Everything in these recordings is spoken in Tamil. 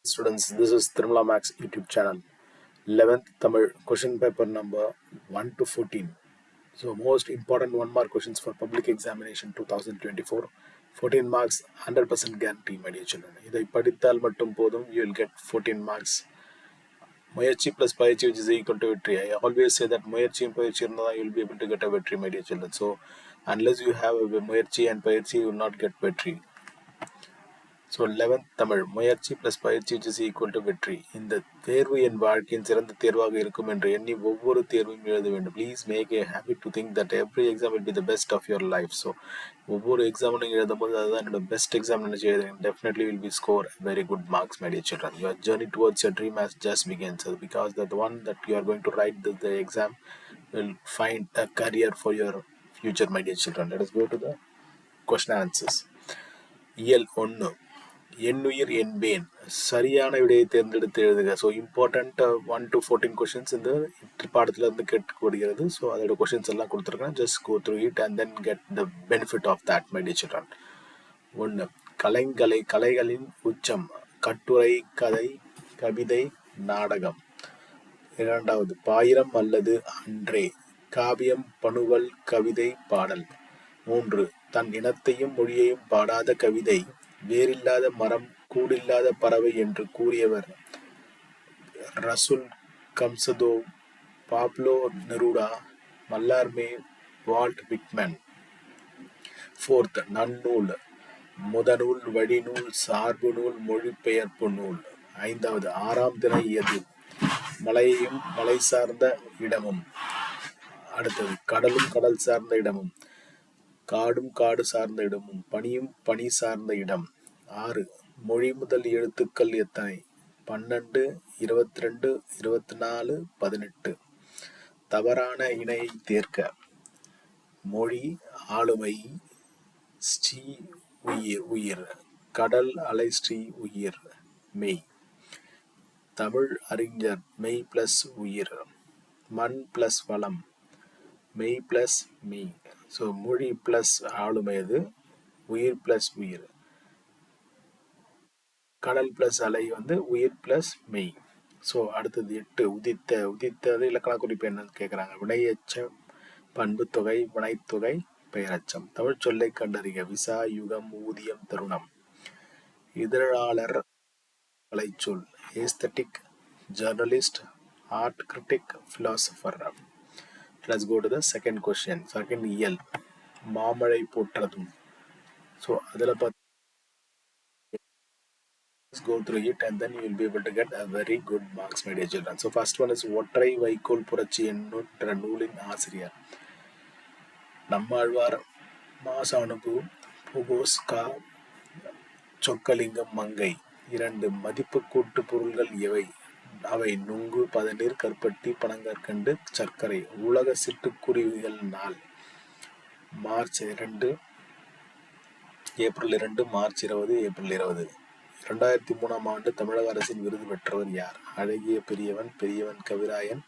Students, this is Trimala Max YouTube channel. 11th Tamil question paper number 1 to 14. So, most important 1 mark questions for public examination 2024. 14 marks, 100% guarantee, my dear children. இதை படித்தால் மட்டும் போதும், you will get 14 marks. முயற்சி plus பயிற்சி which is equal to victory. I always say that முயற்சியும் பயிற்சி இருந்தால் you will be able to get a victory, my dear children. So, unless you have a முயற்சி and பயிற்சி, you will not get victory. So 11th Tamil முயற்சி ப்ளஸ் பயிற்சி which is equal to வெற்றி. இந்த தேர்வு என் வாழ்க்கையின் சிறந்த தேர்வாக இருக்கும் என்று எண்ணி ஒவ்வொரு தேர்வையும் எழுத வேண்டும். Please make a habit to think that every exam will be the best of your life. So ஒவ்வொரு எக்ஸாமும் நீங்கள் எழுதும்போது அதுதான் என்னோட பெஸ்ட் எக்ஸாம் நினச்சி எழுதுங்க. Definitely will be score very good marks, my dear children. Your journey towards your dream has just begins. Because the one that you are going to write the exam will find a career for your future, my dear children. Let us go to the question answers. இயல் 1, எண்ணுயிர் என்பேன். சரியான விடையை தேர்ந்தெடுத்து எழுதுக. ஸோ இம்பார்ட்டண்ட் 1 to 14 கொஷின்ஸ் இந்த பாடத்துல இருந்து கேட்கப்படுகிறது. ஸோ அதோட கொஷின்ஸ் எல்லாம் கொடுத்துருக்கேன். Just go through it and then get the benefit of that, my dear children. 1, கலைகளின் உச்சம். கட்டுரை, கதை, கவிதை, நாடகம். 2, பாயிரம் அல்லது அன்றே. காவியம், பணுவல், கவிதை, பாடல். 3, தன் இனத்தையும் மொழியையும் பாடாத கவிதை. வேரில்லாத மரம், கூடில்லாத பறவை என்று கூறியவர் Rasul Gamzatov, Pablo Neruda, Mallarme, Walt Whitman. 4, Nannul. முதநூல், வழிநூல், சார்பு நூல், மொழிபெயர்ப்பு நூல். 5, ஆறாம் திணை எது? மலையையும் மலை சார்ந்த இடமும். அடுத்தது கடலும் கடல் சார்ந்த இடமும், காடும் காடு சார்ந்த இடமும், பனியும் பனி சார்ந்த இடம். 6, மொழி முதல் எழுத்துக்கள் எத்தனை? 12, 22, 24, 18. தவறான இணையை தேர்க்க. மொழி ஆளுமை ஸ்ரீ உயிர், கடல் அலை ஸ்ரீ உயிர் மெய். தமிழ் அறிஞர் மெய் பிளஸ் உயிர், மண் பிளஸ் வளம், மெய் பிளஸ் மெய். ஸோ மொழி பிளஸ் ஆளுமை அது, உயிர் பிளஸ் உயிர். கடல் பிளஸ் அலை உயிர் பிளஸ் மெய். ஸோ அடுத்தது 8, உதித்தது இலக்கண குறிப்பு என்னன்னு கேட்குறாங்க. வினையெச்சம், பண்பு தொகை, வினைத்தொகை, பெயரச்சம். தமிழ் சொல்லை கண்டறிக. விசா, யுகம், ஊதியம், தருணம். இதழாளர், கலைச்சொல். Aesthetic, journalist, art critic, philosopher. Let's go to the second question. Second இயல், மாமழை போற்றதும். So அதில் let's go through it and then you will be able to get a very good marks, my dear children. So first one is ஒற்றை வைக்கோல் புரட்சி என்ற நூலின் ஆசிரியர். நம்மாழ்வார், மாசானுபு, புகோஸ்கா, சொக்கலிங்கம், மங்கை. 2, மதிப்பு கூட்டு பொருள்கள் எவை? அவை நுங்கு, பதநீர், கருப்பட்டி, பனங்கற்கண்டு, சர்க்கரை. உலக சிட்டுக்குருவிகள் நாள் மார்ச் 2, ஏப்ரல் 2, மார்ச் 20, ஏப்ரல் 20. 2003ஆம் ஆண்டு தமிழக அரசின் விருது பெற்றவர் யார்? அழகிய பெரியவன், பெரியவன் கவிராயன்,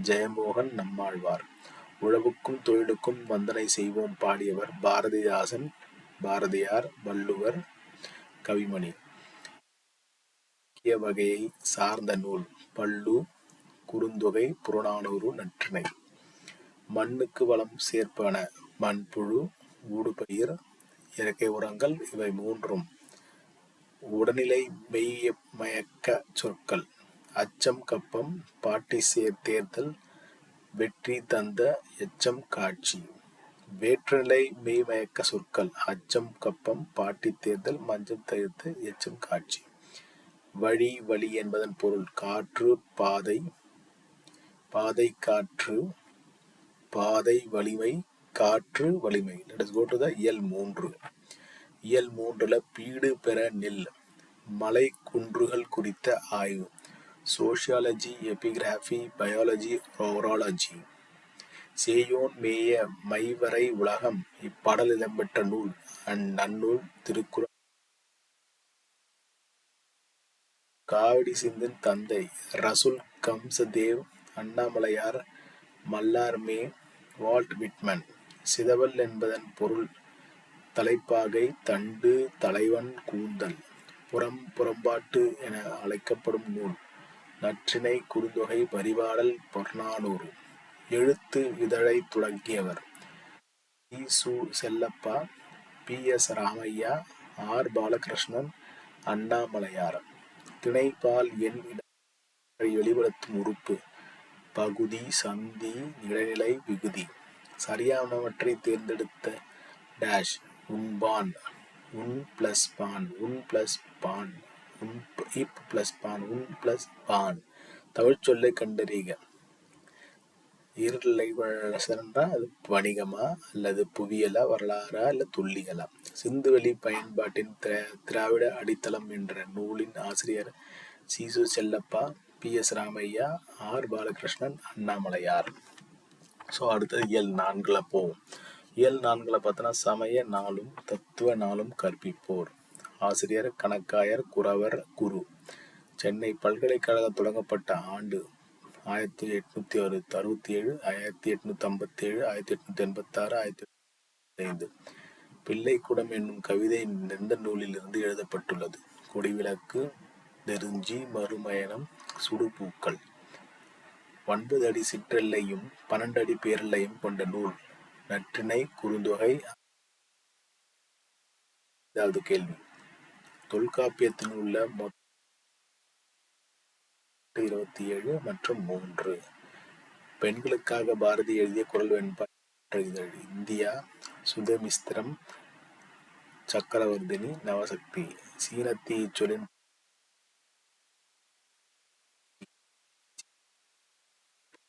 ஜெயமோகன், நம்மாழ்வார். உழவுக்கும் தொழிலுக்கும் வந்தனை செய்வோம் பாடியவர் பாரதிதாசன், பாரதியார், வள்ளுவர், கவிமணி. வகையை சார்ந்த நூல் பள்ளு, குறுந்தொகை, புறநானூறு, நற்றிணை. மண்ணுக்கு வளம் சேர்ப்பன மண்புழு, ஊடுபயிர், இயற்கை உரங்கள். இவை 3. உடல்நிலை மெய்மயக்க சொற்கள். அச்சம், கப்பம், பாட்டி தேர்தல், வெற்றி தந்த எச்சம், காட்சி. வேற்றுநிலை மெய்மயக்க சொற்கள். அச்சம், கப்பம், பாட்டி தேர்தல், மஞ்சம் தவிர்த்து, எச்சம், காட்சி. வழி, வழி என்பதன் பொருள் காற்று, பாதை, பாதை காற்று, பாதை வலிமை, காற்று வலிமை. Let us go to the இயல் 3. இயல் 3ல பீடு பெற நில். மலை குன்றுகள் குறித்த ஆய்வு. Sociology, epigraphy, biology, orology. சேயோன் மேய மைவரை உலகம். இப்பாடல் இடம்பெற்ற நூல் நன்னூல், திருக்குறள். காவடி சிந்தின் தந்தை ரசூல் கம்சதேவ், அண்ணாமலையார், மல்லார்மே, வால்ட் விட்மன். சிதவல் என்பதன் பொருள் தலைப்பாகை, தண்டு, தலைவன், கூந்தல். புறம்பாட்டு என அழைக்கப்படும் நூல். நற்றிணை குறுந்தொகை பரிபாடல் புறநானூறு. எழுத்து இதழைத் தொடங்கியவர் Thi. Su. Chellappa, P. S. Ramaiah, R. Balakrishnan, Annamalaiyar. திணைப்பால் எண் இடை வெளிப்படுத்தும் உறுப்பு. பகுதி, சந்தி, இடைநிலை, விகுதி. சரியானவற்றை தேர்ந்தெடுத்த டேஷ். உண்பான், உன் பிளஸ் பான், உன் பிளஸ் பான், இப் பிளஸ் பான், உன் பிளஸ் பான். தமிழ்ச்சொல்லை கண்டறிக. ஈரநிலை சிறந்தா அது வணிகமா அல்லது புவியியலா, வரலாறா இல்ல தொல்லியலா? சிந்துவெளி பயன்பாட்டின் திராவிட அடித்தளம் என்ற நூலின் ஆசிரியர் சி. சு. Chellappa, P. S. Ramaiah, R. Balakrishnan, Annamalaiyar. So அடுத்தது இயல் 4 போவோம். இயல் 4 பார்த்தோன்னா சமய நாளும் தத்துவ நாளும் கற்பிப்போர். ஆசிரியர் கணக்காயர் குறவர் குரு. சென்னை பல்கலைக்கழகம் தொடங்கப்பட்ட ஆண்டு 1867, 1857, 1886, 1885. பிள்ளைக்கூடம் என்னும் கவிதை எந்த நூலிலிருந்து எழுதப்பட்டுள்ளது? கொடிவிளக்கு, நெருஞ்சி, மறுமயனம், சுடுபூக்கள். 9 அடி சிற்றெல்லையும் 12 அடி பேரெல்லையும் கொண்ட நூல். நற்றிணை குறுந்தொகை. 5வது கேள்வி. தொல்காப்பியத்தில் உள்ள 27 மற்றும் 3. பெண்களுக்காக பாரதி எழுதிய குறள் வெண்பா இதழ். இந்தியா, சுதமிஸ்திரம், சக்கரவர்த்தினி, நவசக்தி. சீனத்தி இச்சொலின்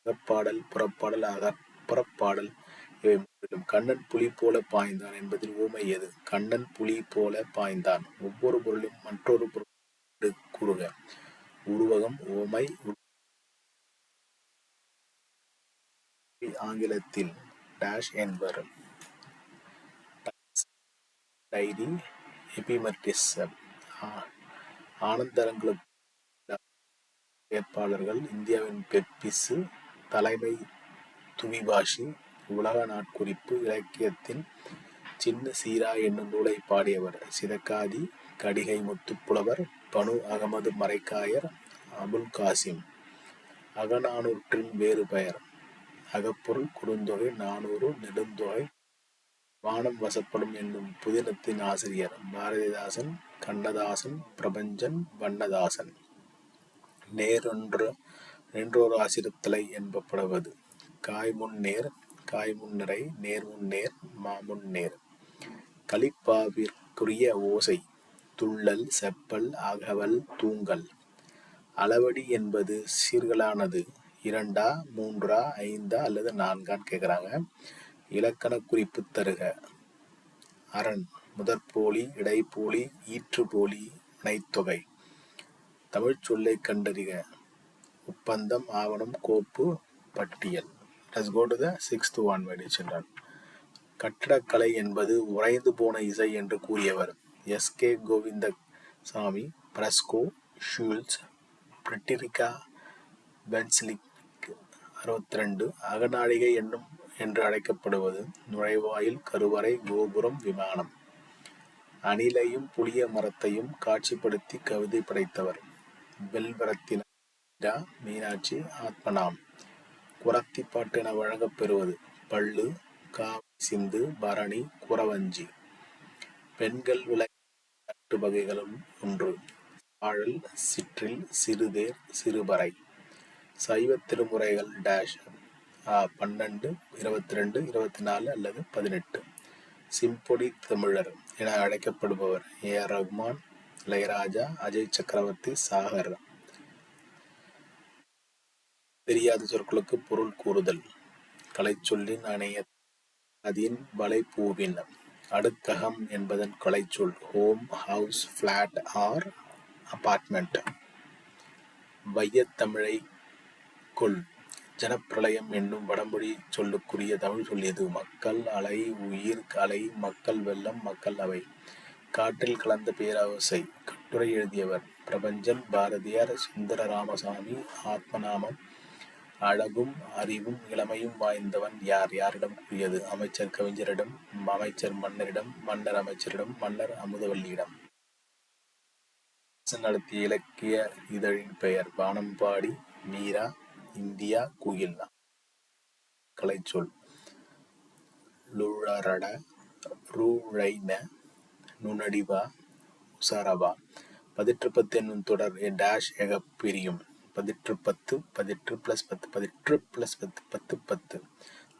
அகப்பாடல், புறப்பாடல், புறப்பாடல் இவை மூன்றிலும் கண்ணன் புலி போல பாய்ந்தான் என்பதில் ஊமை எது? கண்ணன் புலி போல பாய்ந்தான். ஒவ்வொரு பொருளும் மற்றொரு பொருள் கூறுக. உருவகம், ஊமை. ஆங்கிலத்தில் டேஷ் என்பர். டைரி, எபிமெர்டிசம். ஆனந்தரங்களுக்கு வேட்பாளர்கள். இந்தியாவின் பெப்பிசு, தலைமை துவிபாஷி, உலக நாட்குறிப்பு. இலக்கியத்தின் சின்ன சீரா என்னும் நூலை பாடியவர் சிதக்காதி, கடிகை முத்துப்புலவர், பனு அகமது மரைக்காயர், அபுல் காசிம். அகநானூற்றின் வேறு பெயர். அகப்பொருள், குறுந்தொகை, நானூறு, நெடுந்தொகை. வானம் வசப்படும் என்னும் புதினத்தின் ஆசிரியர் பாரதிதாசன், கண்ணதாசன், பிரபஞ்சன், வண்ணதாசன். நேன்றோர் ஆசிரியத்தலை என்பப்படுவது. காய்முன் நேர், காய்முன் நிறை, நேர்முன் நேர், மாமுன் நேர். களிப்பாவிற்குரிய ஓசை. துள்ளல், செப்பல், அகவல், தூங்கல். அளவடி என்பது சீர்களானது 2, 3, 5 அல்லது 4 கேட்குறாங்க. இலக்கண குறிப்பு தருக. அரண், முதற்போலி, இடைப்போலி, ஈற்றுப்போலி, வினைத்தொகை. தமிழ் சொல்லை கண்டறிக. ஒப்பந்தம், ஆவணம், கோப்பு, பட்டியல். Let's go to the 6th one, my dear children. கட்டடக்கலை என்பது உறைந்து போன இசை என்று கூறியவர் S. K. Govindasamy, fresco, Schulz, பிரிட்டிரிகா பென்ஸ்லிக். 62. அகநாழிகை என்று அழைக்கப்படுவது நுழைவாயில், கருவறை, கோபுரம், விமானம். அணிலையும் புளிய மரத்தையும் காட்சிப்படுத்தி கவிதை படைத்தவர் வெல்வரத்தின மீனாட்சி, ஆத்மநாம். குறத்திப்பாட்டு என வழங்கப் பெறுவது பள்ளு, காவை, சிந்து, பரணி, குறவஞ்சி. பெண்கள் விளையாட்டு வகைகளும் 1. ஆழல், சிற்றில், சிறுதேர், சிறுபறை. சைவ திருமுறைகள் டேஷ். 12, 22, 24 அல்லது 18. சிம்பொனி தமிழர் என அழைக்கப்படுபவர் ஏ. ஆர். ரகுமான், இளையராஜா, அஜய் சக்கரவர்த்தி, சாகர். தெரியாத சொற்களுக்கு பொருள் கூறுதல். கலைச்சொல்லின் அணைய அதின் வலைப்பூவின். அடுக்ககம் என்பதன் கலைச்சொல் home, house, flat or apartment. வையத்தமிழை கொள். ஜனப்பிரளயம் என்னும் வடமொழி சொல்லுக்குரிய தமிழ் சொல் எது? மக்கள் அலை, உயிர் அலை, மக்கள் வெள்ளம், மக்கள் அவை. காற்றில் கலந்த பேராசை. கட்டுரை எழுதியவர் பிரபஞ்சன், பாரதியார், சுந்தர ராமசாமி. ஆத்மநாமம். அழகும் அறிவும் இளமையும் வாய்ந்தவன் யார்? யாரிடம் கூறியது? அமைச்சர் கவிஞரிடம், அமைச்சர் மன்னரிடம், மன்னர் அமைச்சரிடம், மன்னர் அமுதவல்லியிடம். நடத்திய இலக்கிய இதழின் பெயர் வானம்பாடி, மீரா, இந்தியா, குயில்னா. கலைச்சொல் லுழறட, ரூழைன, நுணடிவா, உசாரவா. பதிற்றுப்பத்து என்னும் தொடர் டேஷ் எகப் பிரியும். பதிற்றுப்பத்து, பதிற்று +10, பதிற்று +10, 10.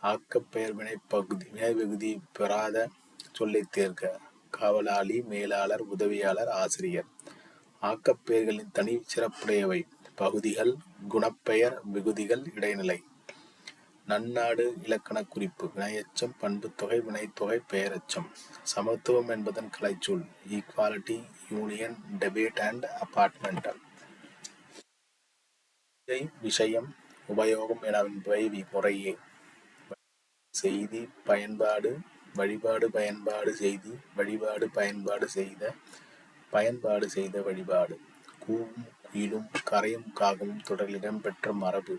ஆக்கப்பெயர் வினைப்பகுதி பெறாத சொல்லைத் தேர்க. காவலாளி, மேலாளர், உதவியாளர், ஆசிரியர். ஆக்கப்பெயர்களின் தனி சிறப்புடையவை. பகுதிகள், குணப்பெயர், விகுதிகள், இடைநிலை. நன்னாடு இலக்கணக் குறிப்பு. வினையெச்சம், பண்புத்தொகை, வினைத்தொகை, பெயரெச்சம். சமத்துவம் என்பதன் கலைச்சொல் equality, union, debate and apartment. விஷயம், உபயோகம் எனவை முறையே செய்தி, பயன்பாடு, வழிபாடு, பயன்பாடு, செய்தி, வழிபாடு, பயன்பாடு, செய்த, பயன்பாடு, செய்த, வழிபாடு. கூவும் குயிலும் கரையும் காகமும் தொடரில் இடம்பெற்ற மரபு.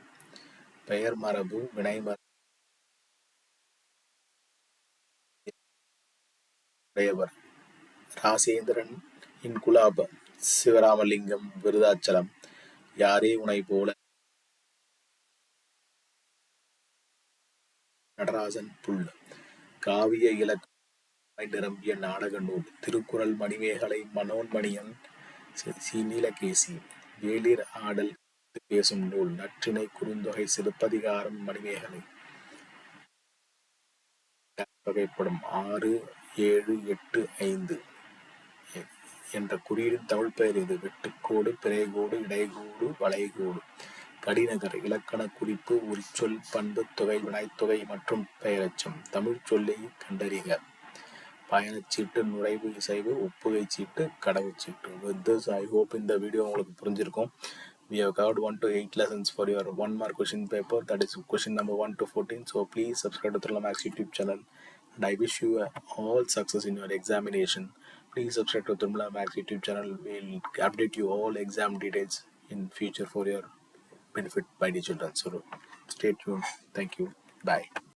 பெயர் மரபு, வினை மரபு. உடையவர் ராசேந்திரன், இன்குலாப், சிவராமலிங்கம், விருதாச்சலம். யாரே உனை போல, நடராசன், புல். காவிய இலக்கண நிரம்பிய நாடக நூல். திருக்குறள், மணிமேகலை, மனோன்மணியன், நீலகேசி. வேளிர் ஆடல் பேசும் நூல். நற்றிணை, குறுந்தொகை, சிலப்பதிகாரம், மணிமேகலை. வகைப்படும் 6, 7, 8, 5 என்ற குறியீடின் தமிழ் பெயர் இது. வெட்டுக்கோடு, பிறைகோடு, இடைகோடு, வளைகோடு. கடிநகர் இலக்கணக் குறிப்பு. உரிச்சொல், பண்புத்தொகை, வினைத்தொகை மற்றும் பெயரெச்சம். தமிழ்ச் சொல்லை கண்டறிக. பயணச்சீட்டு, நுழைவு இசைவு, ஒப்புகை சீட்டு, கடவுச்சீட்டு. With this, I hope இந்த வீடியோ உங்களுக்கு புரிஞ்சிருக்கும். We have covered 1 to 8 lessons for your 1 mark question paper, that is question number 1 to 14. So please subscribe to Trilla Max YouTube channel, and I wish you all success in your examination. Please subscribe to Trilla Max YouTube channel. We'll update you all exam details in future for your benefit by the children. So stay tuned. Thank you. Bye.